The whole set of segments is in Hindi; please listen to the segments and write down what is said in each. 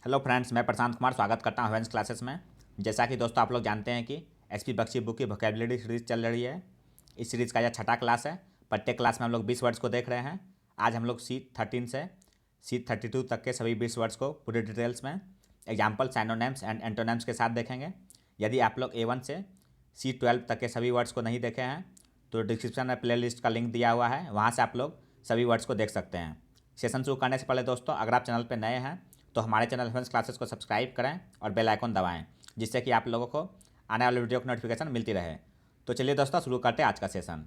हेलो फ्रेंड्स, मैं प्रशांत कुमार स्वागत करता हूँ हेवेंस क्लासेस में। जैसा कि दोस्तों आप लोग जानते हैं कि एसपी बख्शी बुक की वोकेबलरी सीरीज़ चल रही है। इस सीरीज़ का यह छठा क्लास है। प्रत्येक क्लास में हम लोग 20 वर्ड्स को देख रहे हैं। आज हम लोग C13 से C32 तक के सभी 20 वर्ड्स को पूरे डिटेल्स में एग्जाम्पल, साइनोनिम्स एंड एंटोनिम्स के साथ देखेंगे। यदि आप लोग A1 से C12 तक के सभी वर्ड्स को नहीं देखे हैं तो डिस्क्रिप्शन में प्ले लिस्ट का लिंक दिया हुआ है, वहाँ से आप लोग सभी वर्ड्स को देख सकते हैं। सेशन शुरू करने से पहले दोस्तों, अगर आप चैनल पर नए हैं तो हमारे चैनल हेवेंस क्लासेस को सब्सक्राइब करें और बेल आइकन दबाएं, जिससे कि आप लोगों को आने वाले वीडियो की नोटिफिकेशन मिलती रहे। तो चलिए दोस्तों, शुरू करते हैं आज का सेशन।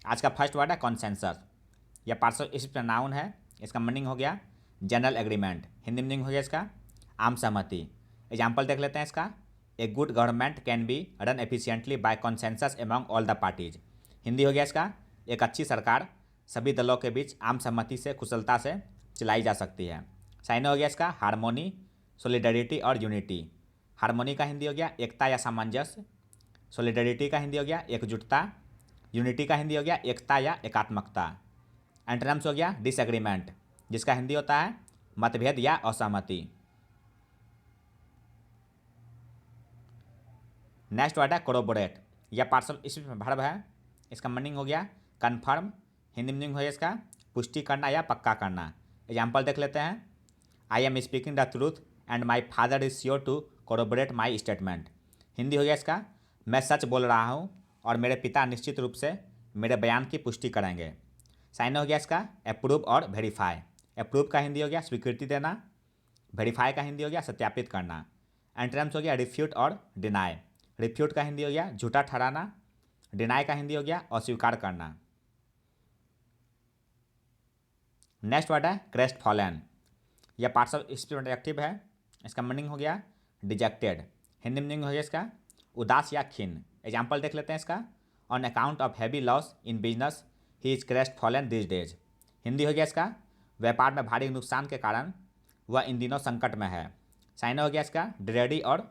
आज का फर्स्ट वर्ड है कॉन्सेंसस। यह पार्शियल स्पीच नाउन है। इसका मीनिंग हो गया जनरल एग्रीमेंट। हिंदी मीनिंग हो गया इसका आम सहमति। एग्जाम्पल देख लेते हैं इसका। A good government can be run efficiently by consensus among all the parties. Hindi हो गया इसका एक अच्छी सरकार सभी दलों के बीच आम सहमति से कुशलता से चलाई जा सकती है। साइन हो गया इसका हारमोनी, सोलिडरिटी और यूनिटी। हारमोनी का हिंदी हो गया एकता या सामंजस्य। सोलिडरिटी का हिंदी हो गया एकजुटता। यूनिटी का हिंदी हो गया एकता या एकात्मकता। एंटोनिम्स हो गया डिसएग्रीमेंट, जिसका हिंदी होता है मतभेद या असहमति। नेक्स्ट वर्ड है कोरोबोरेट। यह पार्शियल स्पीच वर्ब है। इसका मीनिंग हो गया कन्फर्म। हिंदी मीनिंग हो इसका पुष्टि करना या पक्का करना। एग्जाम्पल देख लेते हैं। I am speaking the truth and my father is sure to corroborate my statement. Hindi हो गया इसका मैं सच बोल रहा हूँ और मेरे पिता निश्चित रूप से मेरे बयान की पुष्टि करेंगे। साइन हो गया इसका अप्रूव और वेरीफाई। अप्रूव का हिंदी हो गया स्वीकृति देना। वेरीफाई का हिंदी हो गया सत्यापित करना। एंटोनिम्स हो गया रिफ्यूट और डिनाई। रिफ्यूट का हिंदी हो गया झूठा ठहराना। डिनाई का हिंदी हो गया अस्वीकार करना। नेक्स्ट वर्ड है क्रेस्ट फॉलन। यह पार्शियल स्पीच एडजेक्टिव है। इसका मीनिंग हो गया डिजेक्टेड। हिंदी मीनिंग हो गया इसका उदास या खिन्न। एग्जाम्पल देख लेते हैं इसका। On account of heavy loss in business he is crest fallen this days. Hindi हो गया इसका व्यापार में भारी नुकसान के कारण वह इन दिनों संकट में है। साइन हो गया इसका ड्रेडी और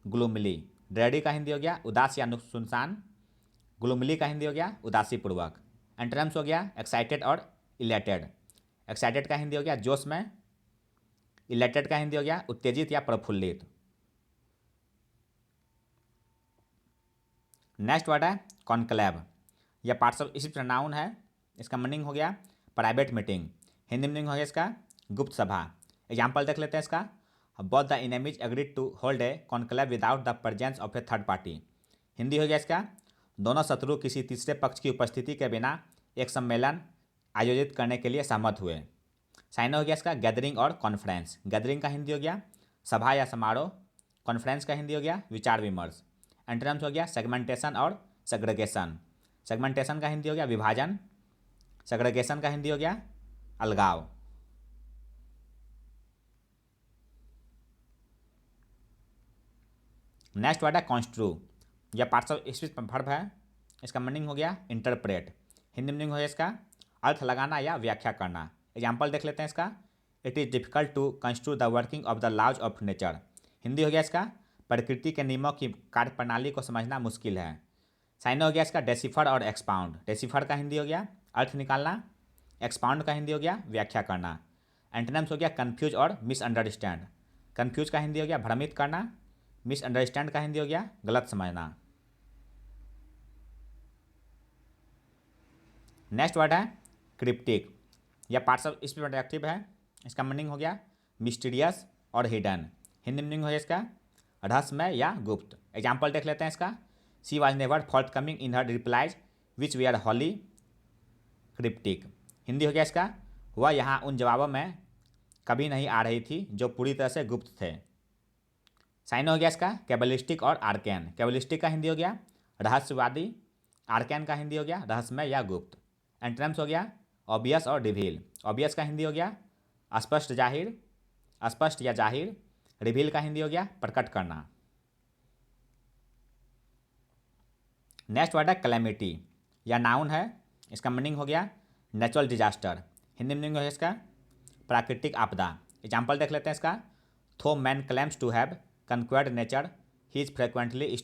ग्लूमली। ड्रेडी का हिंदी हो गया उदास या सुनसान। ग्लूमली का हिंदी हो गया उदासीपूर्वक। एंटोनिम्स हो गया एक्साइटेड और इलेटेड। एक्साइटेड का हिंदी हो गया जोश में। इलेटेड का हिंदी हो गया उत्तेजित या प्रफुल्लित। नेक्स्ट वर्ड है कॉन्क्लेव। यह पार्शियल स्पीच नाउन है। इसका मीनिंग हो गया प्राइवेट मीटिंग। हिंदी मीनिंग हो गया इसका गुप्त सभा। एग्जाम्पल देख लेते हैं इसका। Both the enemies agreed to hold a conclave without the presence of a third party. Hindi हो गया इसका दोनों शत्रु किसी तीसरे पक्ष की उपस्थिति के बिना एक सम्मेलन आयोजित करने के लिए सहमत हुए। साइन हो गया इसका गैदरिंग और कॉन्फ्रेंस। गैदरिंग का हिंदी हो गया सभा या समारोह। कॉन्फ्रेंस का हिंदी हो गया विचार विमर्श। एंटोनिम्स हो गया सेगमेंटेशन और सेग्रीगेशन। सेगमेंटेशन का हिंदी हो गया विभाजन। सेग्रीगेशन का हिंदी हो गया अलगाव। नेक्स्ट वर्ड है कॉन्स्ट्रू। यह पार्शियल स्पीच वर्ब है। इसका मीनिंग हो गया इंटरप्रेट। हिंदी मीनिंग हो गया इसका अर्थ लगाना या व्याख्या करना। एग्जाम्पल देख लेते हैं इसका। It is difficult to construe the working of the laws of nature. Hindi हो गया इसका प्रकृति के नियमों की कार्यप्रणाली को समझना मुश्किल है। साइन हो गया इसका डेसिफर और एक्सपाउंड। डेसिफर का हिंदी हो गया अर्थ निकालना। एक्सपाउंड का हिंदी हो गया व्याख्या करना। एंटोनिम्स हो गया कन्फ्यूज और मिसअंडरस्टैंड। कन्फ्यूज का हिंदी हो गया भ्रमित करना। मिसअंडरस्टैंड का हिंदी हो गया गलत समझना। नेक्स्ट वर्ड है क्रिप्टिक। यह पार्शियल स्पीच एडजेक्टिव है। इसका मीनिंग हो गया मिस्टीरियस और हिडन। हिंदी मीनिंग हो गया इसका रहस्यमय या गुप्त। एग्जाम्पल देख लेते हैं इसका। She was never forthcoming in her replies which we are wholly cryptic. Hindi हो गया इसका वह यहाँ उन जवाबों में कभी नहीं आ रही थी जो पूरी तरह से गुप्त थे। साइन हो गया इसका कैबलिस्टिक और आर्कैन। कैबलिस्टिक का हिंदी हो गया रहस्यवादी। आर्कैन का हिंदी हो गया रहस्यमय या गुप्त। एंटोनिम्स हो गया ऑब्वियस और रिवील। ऑब्वियस का हिंदी हो गया स्पष्ट जाहिर, स्पष्ट या जाहिर। रिवील का हिंदी हो गया प्रकट करना। नेक्स्ट वर्ड है कैलेमिटी। यह नाउन है। इसका मीनिंग हो गया नेचुरल डिजास्टर। हिंदी मीनिंग हो गया इसका प्राकृतिक आपदा। एग्जाम्पल देख लेते हैं इसका। Though man claims to have conquered nature he is frequently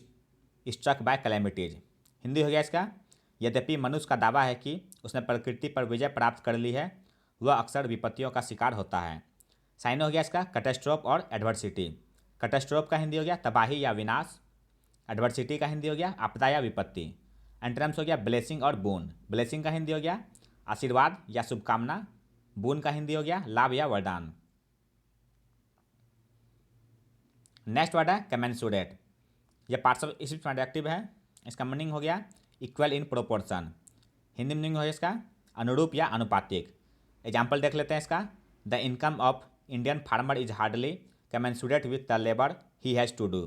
struck by calamities. Hindi हो गया इसका यद्यपि मनुष्य का दावा है कि उसने प्रकृति पर विजय प्राप्त कर ली है, वह अक्सर विपत्तियों का शिकार होता है। साइन हो गया इसका कैटास्ट्रोफ और एडवर्सिटी। कैटास्ट्रोफ का हिंदी हो गया तबाही या विनाश। एडवर्सिटी का हिंदी हो गया आपदा या विपत्ति। एंटोनिम्स हो गया ब्लेसिंग और बून। ब्लेसिंग का हिंदी हो गया आशीर्वाद या शुभकामना। बून का हिंदी हो गया लाभ या वरदान। नेक्स्ट वर्ड है कमेंसुरेट। यह पार्ट्स ऑफ स्पीच में एडजेक्टिव है। इसका मीनिंग हो गया equal in proportion. Hindi meaning हो गया इसका अनुरूप या अनुपातिक। एग्जाम्पल देख लेते हैं इसका। The income of Indian farmer is hardly commensurate with the labour he has to do.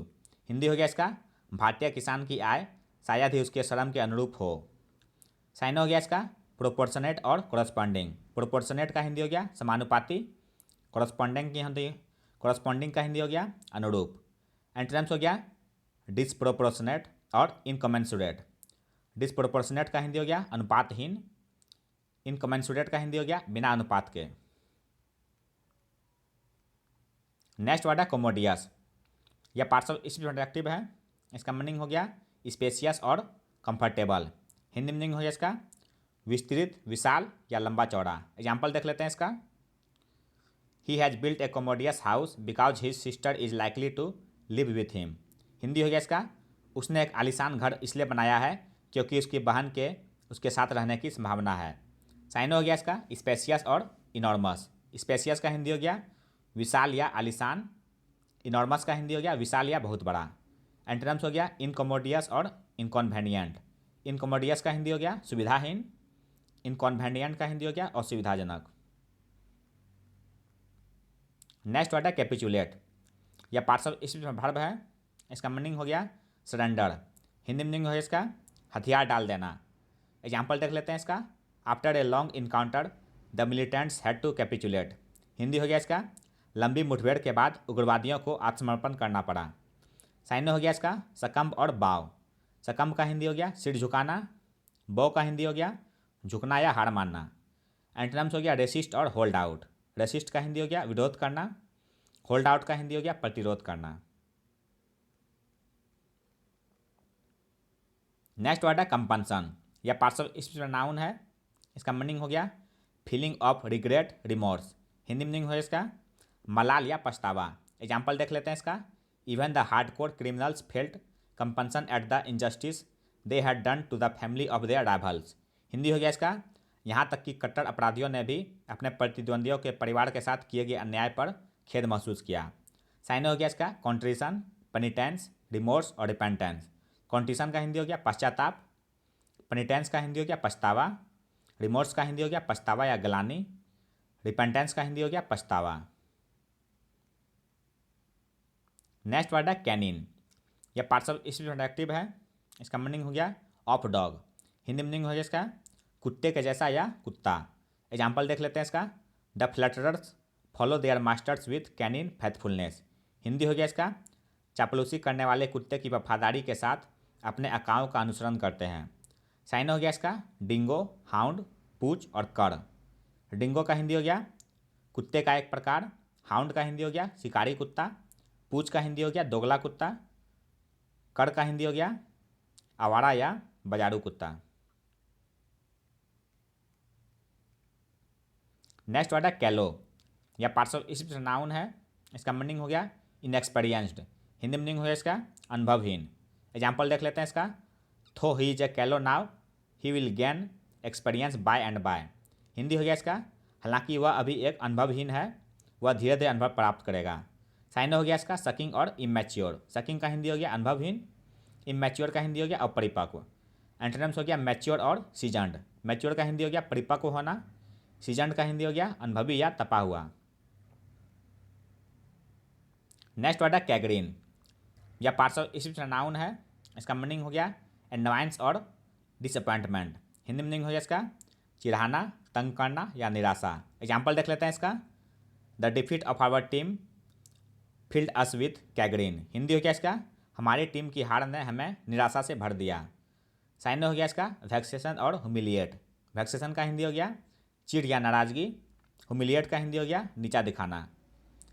Hindi हो गया इसका भारतीय किसान की आय शायद ही उसके श्रम के अनुरूप हो। साइन हो गया इसका प्रोपोर्शनेट और कोरस्पॉन्डिंग। प्रोपोर्शनेट का हिंदी हो गया समानुपाती। कोरस्पॉन्डिंग का हिंदी हो गया अनुरूप। एंटोनिम्स हो गया डिसप्रोपोर्शनेट और इनकमेंसुरेट। डिसप्रोपोर्शनेट का हिंदी हो गया अनुपातहीन। इनकमेंसुरेट का हिंदी हो गया बिना अनुपात के। नेक्स्ट वर्ड है कोमोडियस। यह पार्ट्स ऑफ स्पीच एडजेक्टिव है। इसका मीनिंग हो गया स्पेशियस और कंफर्टेबल। हिंदी मीनिंग हो गया इसका विस्तृत विशाल या लंबा चौड़ा। एग्जाम्पल देख लेते हैं इसका। He has built a commodious house because his sister is likely to live with him. Hindi हो गया इसका उसने एक आलीशान घर इसलिए बनाया है क्योंकि उसकी बहन के उसके साथ रहने की संभावना है। साइन हो गया इसका स्पेशियस और इनॉर्मस। स्पेशियस का हिंदी हो गया विशाल या आलीशान। इनॉर्मस का हिंदी हो गया विशाल या बहुत बड़ा। एंटोनिम्स हो गया इनकमोडियस और इनकॉन्वेनियंट। इनकमोडियस का हिंदी हो गया सुविधाहीन। इनकॉन्वेनियंट का हिंदी हो गया असुविधाजनक। नेक्स्ट वर्ड है कैपिचुलेट। यह पार्ट्स ऑफ स्पीच में वर्ब है। इसका मीनिंग हो गया सरेंडर। हिंदी मीनिंग हो गया इसका हथियार डाल देना। एग्जाम्पल देख लेते हैं इसका। After a long encounter the militants had to capitulate. Hindi हो गया इसका लंबी मुठभेड़ के बाद उग्रवादियों को आत्मसमर्पण करना पड़ा। साइन हो गया इसका सकम्ब और बाव। सकम्ब का हिंदी हो गया सिर झुकाना। बो का हिंदी हो गया झुकना या हार मानना। एंटोनिम्स हो गया रेसिस्ट और होल्ड आउट। रेसिस्ट का हिंदी हो गया विरोध करना। होल्ड आउट का हिंदी हो गया प्रतिरोध करना। नेक्स्ट वर्ड है कंपनसन। यह पार्ट्स ऑफ स्पीच नाउन है। इसका मीनिंग हो गया feeling of regret remorse. Hindi meaning हो इसका मलाल या पछतावा। एग्जाम्पल देख लेते हैं इसका। Even the hard core criminals felt compunction at the injustice they had done to the family of their rivals. Hindi हो गया इसका यहाँ तक कि कट्टर अपराधियों ने भी अपने प्रतिद्वंदियों के परिवार के साथ किए गए अन्याय पर खेद महसूस किया। साइन हो गया इसका कॉन्ट्रिशन पेनिटेंस रिमोर्स और रिपेंटेंस। कॉन्ट्रिशन का हिंदी हो गया पश्चाताप। पेनिटेंस का हिंदी हो गया पछतावा। रिमोर्स का हिंदी हो गया पछतावा या गलानी। रिपेंटेंस का हिंदी हो गया पछतावा। नेक्स्ट वर्ड है कैनिन। यह पार्ट्स ऑफ स्पीच एडजेक्टिव है। इसका मीनिंग हो गया ऑफ डॉग। हिंदी मीनिंग हो गया इसका कुत्ते के जैसा या कुत्ता। एग्जाम्पल देख लेते हैं इसका। The flatterers follow their masters with canine faithfulness. Hindi हो गया इसका चापलूसी करने वाले कुत्ते की वफादारी के साथ अपने अकाओं का अनुसरण करते हैं। साइन हो गया इसका डिंगो हाउंड पूछ और कर। डिंगो का हिंदी हो गया कुत्ते का एक प्रकार। हाउंड का हिंदी हो गया शिकारी कुत्ता। पूछ का हिंदी हो गया दोगला कुत्ता। कर का हिंदी हो गया आवारा या बाजारू कुत्ता। नेक्स्ट वर्ड है कैलो। यह पार्ट्स ऑफ स्पीच नाउन है। इसका मीनिंग हो गया इनएक्सपीरियंस्ड। हिंदी मीनिंग हो गया इसका अनुभवहीन। एग्जाम्पल देख लेते हैं इसका। थो ही is a callow now he will gain experience by and by. Hindi हो गया इसका हालांकि वह अभी एक अनुभवहीन है वह धीरे धीरे अनुभव प्राप्त करेगा। साइन हो गया इसका सकिंग और इमेच्योर। सकिंग का हिंदी हो गया अनुभवहीन। इमेच्योर का हिंदी हो गया अपरिपक्व। एंटोनिम्स हो गया मैच्योर और सीजन्ड। मैच्योर का हिंदी हो गया परिपक्व होना। सीजन्ड का हिंदी हो गया अनुभवी या तपा हुआ। नेक्स्ट वर्ड है कैगरीन। यह पार्ट्स ऑफ स्पीच नाउन है। इसका मीनिंग हो गया एनवाइंस और डिसअपॉइंटमेंट। हिंदी मीनिंग हो गया इसका चिढ़ाना तंग करना या निराशा। एग्जाम्पल देख लेते हैं इसका। The defeat of our team filled us with chagrin. Hindi हो गया इसका हमारी टीम की हार ने हमें निराशा से भर दिया। साइन हो गया इसका वैक्सेशन और ह्यूमिलिएट। वैक्सेशन का हिंदी हो गया चिढ़ या नाराजगी। ह्यूमिलिएट का हिंदी हो गया नीचा दिखाना।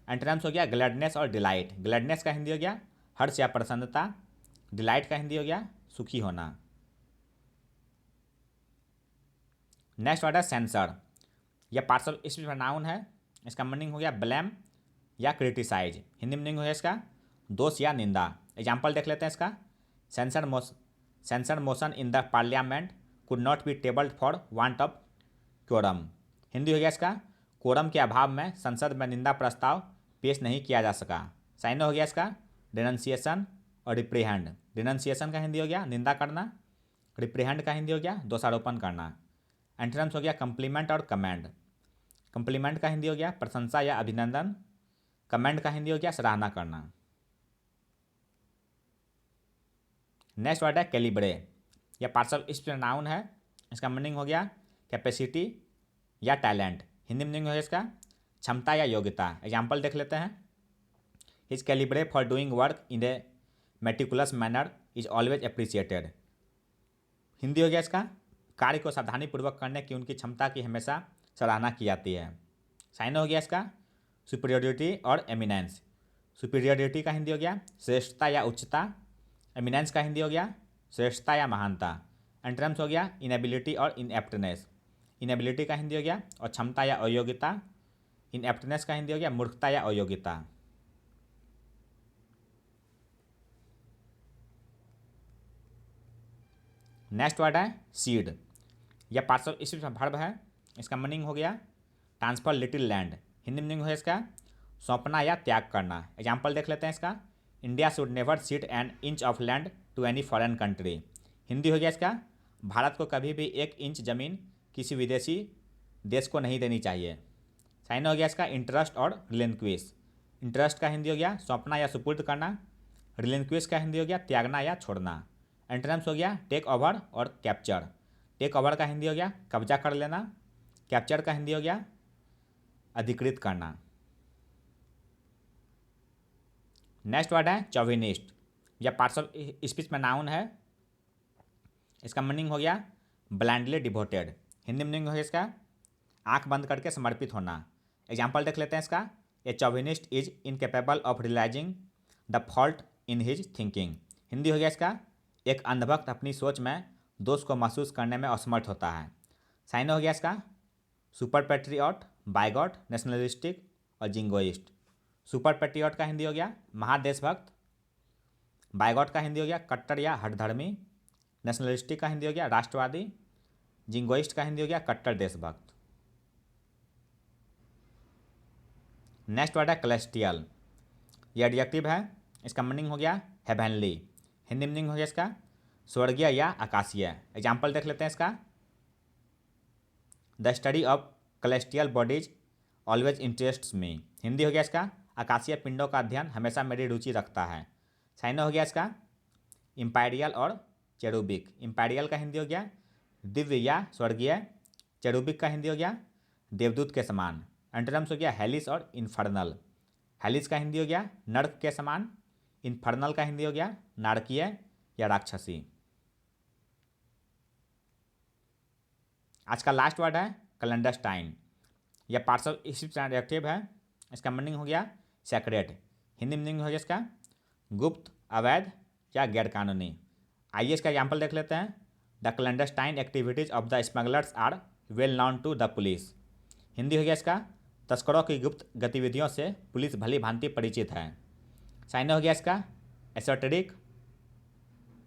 एंटोनिम्स हो गया ग्लैडनेस और डिलाइट। ग्लैडनेस का हिंदी हो गया हर्ष या प्रसन्नता। डिलाइट का हिंदी हो गया सुखी होना। नेक्स्ट वर्ड है सेंसर। यह पार्ट्स ऑफ स्पीच नाउन है। इसका मीनिंग हो गया ब्लेम या क्रिटिसाइज। हिंदी मीनिंग है इसका दोष या निंदा। एग्जाम्पल देख लेते हैं इसका। Censure motion in the parliament could not be tabled for want of quorum. Hindi हो गया इसका कोरम के अभाव में संसद में निंदा प्रस्ताव पेश नहीं किया जा सका। साइन हो गया इसका डिनंसिएशन और रिप्रीहेंड। डिनंसिएशन का हिंदी हो गया निंदा करना, रिप्रीहेंड का हिंदी हो गया दोषारोपण करना। एंटोनिम्स हो गया कंप्लीमेंट और कमेंड। कंप्लीमेंट का हिंदी हो गया प्रशंसा या अभिनंदन, कमेंड का हिंदी हो गया सराहना करना। नेक्स्ट वर्ड है कैलिब्रे। यह पार्ट्स ऑफ स्पीच नाउन है। इसका मीनिंग हो गया कैपेसिटी या टैलेंट। हिंदी मीनिंग है इसका क्षमता या योग्यता। एग्जाम्पल देख लेते हैं। His calibre for doing work in a meticulous manner is always appreciated. Hindi हो गया इसका कार्य को सावधानीपूर्वक करने की उनकी क्षमता की हमेशा सराहना की जाती है। साइन हो गया इसका सुपीरियरिटी और एमिनेंस। सुपीरियरिटी का हिंदी हो गया श्रेष्ठता या उच्चता, एमिनेंस का हिंदी हो गया श्रेष्ठता या महानता। एंटोनिम्स हो गया इनएबिलिटी और इनएप्टनेस। इनएबिलिटी का हिंदी हो गया और क्षमता या अयोग्यता, इनएप्टनेस का हिंदी हो गया मूर्खता या अयोग्यता। नेक्स्ट वर्ड है सीड। यह पार्ट्स ऑफ स्पीच वर्ब है। इसका मीनिंग हो गया transfer little land. Hindi meaning है इसका सौंपना या त्याग करना। एग्जाम्पल देख लेते हैं इसका। India should never cede an inch of land to any foreign country. Hindi हो गया इसका भारत को कभी भी 1 इंच ज़मीन किसी विदेशी देश को नहीं देनी चाहिए। साइन हो गया इसका इंटरेस्ट और रिलिंक्विश। इंटरेस्ट का हिंदी हो गया सौंपना या सुपुर्द करना, रिलिंक्विश का हिंदी हो गया त्यागना या छोड़ना। एंटोनिम्स हो गया टेक ओवर और कैप्चर। टेक ओवर का हिंदी हो गया कब्जा कर लेना, कैप्चर का हिंदी हो गया अधिकृत करना। नेक्स्ट वर्ड है चौविनिस्ट। यह पार्ट्स ऑफ स्पीच में नाउन है। इसका मीनिंग हो गया ब्लाइंडली डिवोटेड। हिंदी मीनिंग है इसका आंख बंद करके समर्पित होना। एग्जाम्पल देख लेते हैं इसका। A chauvinist is incapable of realising the fault in his thinking. Hindi हो गया इसका एक अंधभक्त अपनी सोच में दोष को महसूस करने में असमर्थ होता है। साइन हो गया इसका सुपर पैट्रियट, बाइगॉट, नेशनलिस्टिक और जिंगोइस्ट। सुपर पैट्रियट का हिंदी हो गया महादेशभक्त, बाइगॉट का हिंदी हो गया कट्टर या हठधर्मी, नेशनलिस्टिक का हिंदी हो गया राष्ट्रवादी, जिंगोइस्ट का हिंदी हो गया कट्टर देशभक्त। नेक्स्ट वर्ड है कैलेस्टियल। यह एडजेक्टिव है। इसका मीनिंग हो गया हेवनली। हिंदी मीनिंग हो गया इसका स्वर्गीय या आकाशीय। एग्जाम्पल देख लेते हैं इसका। The study of celestial bodies always interests me. Hindi हो गया इसका आकाशीय पिंडों का अध्ययन हमेशा मेरी रुचि रखता है। साइन हो गया इसका इम्पीरियल और चेरुबिक। इम्पीरियल का हिंदी हो गया दिव्य या स्वर्गीय, चेरुबिक का हिंदी हो गया देवदूत के समान। एंटोनिम्स हो गया हेलिस और इन्फर्नल। हेलिस का हिंदी हो गया नर्क के समान, इन्फर्नल का हिंदी हो गया नारकीय या राक्षसी। आज का लास्ट वर्ड है क्लैंडस्टाइन। यह पार्ट्स ऑफ स्पीच एडजेक्टिव है। इसका मीनिंग हो गया सेक्रेट। हिंदी मीनिंग हो गया इसका गुप्त, अवैध या गैरकानूनी। आइए इसका एग्जाम्पल देख लेते हैं। The clandestine activities of the smugglers are well known to the police. Hindi हो गया इसका तस्करों की गुप्त गतिविधियों से पुलिस भली भांति परिचित है। साइन हो गया इसका एसोटेरिक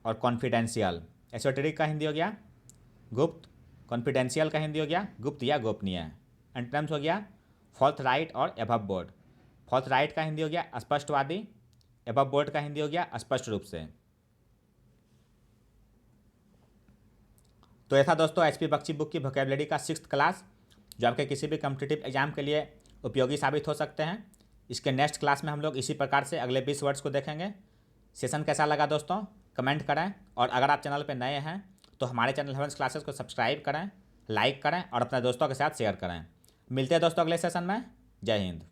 और कॉन्फिडेंशियल। एसोटेरिक का हिंदी हो गया गुप्त, कॉन्फिडेंशियल का हिंदी हो गया गुप्त या गोपनीय। एंटोनिम्स हो गया फॉल्थ राइट और एबव बोर्ड। फॉल्थ राइट का हिंदी हो गया स्पष्टवादी, एबव बोर्ड का हिंदी हो गया स्पष्ट रूप से। तो ऐसा दोस्तों एचपी बख्शी बुक की वोकैबुलरी का 6th क्लास जो आपके किसी भी कॉम्पिटिटिव एग्जाम के लिए उपयोगी साबित हो सकते हैं। इसके नेक्स्ट क्लास में हम लोग इसी प्रकार से अगले 20 वर्ड्स को देखेंगे। सेशन कैसा लगा दोस्तों कमेंट करें, और अगर आप चैनल पर नए हैं तो हमारे चैनल हेवंस क्लासेस को सब्सक्राइब करें, लाइक करें और अपने दोस्तों के साथ शेयर करें। मिलते हैं दोस्तों अगले सेशन में। जय हिंद।